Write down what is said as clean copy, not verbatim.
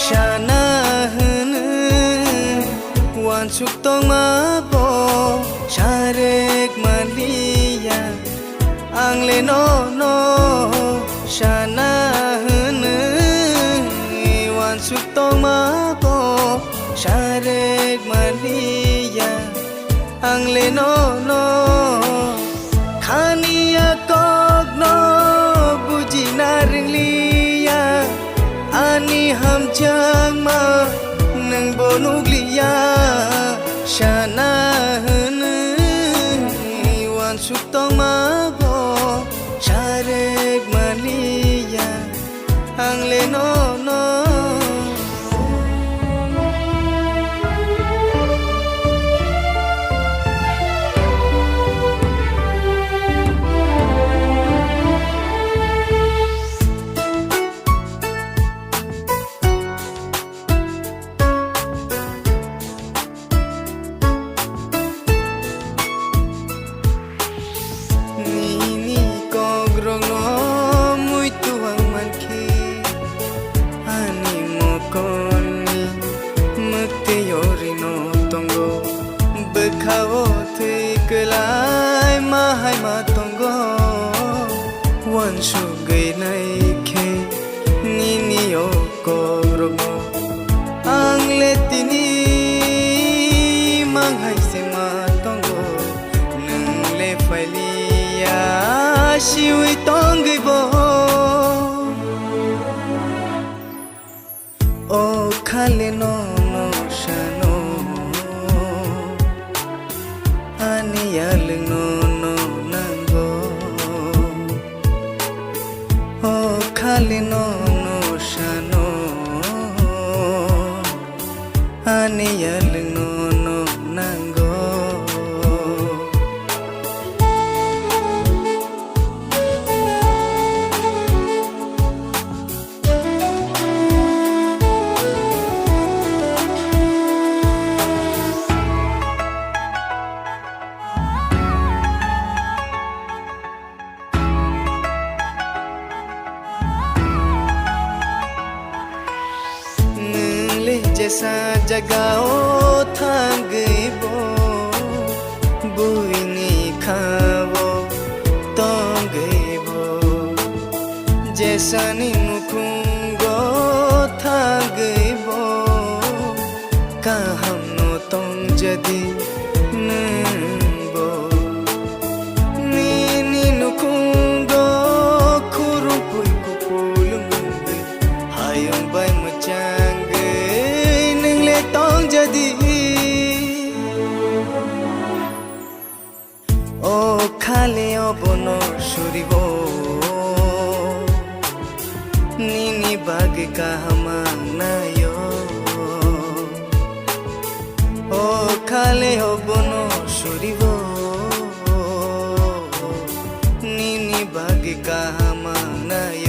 Shana hunu wan suk tong ma po sharek malia angle no no Shana hunu wan suk tong ma po sharek malia angle no no khania kok no buji na ringlia ani ham jang ma nang bonuglia Shana hunu wan suk tong ma bo sharek malia angle no no Bekhawo te kelai mahai matongo wan sugai nai ke nini o koromo angle tini manghai se matongo nungle falia shiwi tongai bo o khale no no shano ani yaling no no nango o khali no no shano ani yaling no no nango जैसा जगाओ थांग बो बुइनी खाओ तोंग बो जैसा नी मुकुंगो थांग बो का हम नो तोंग जदी नबो नी नी नुकुंगो खुरु पुई कुपुलुंग हायों बाय मचांग tong jadi o khale obono shuribo nini bag ka hamanayo o khale obono shuribo nini bag ka hamanayo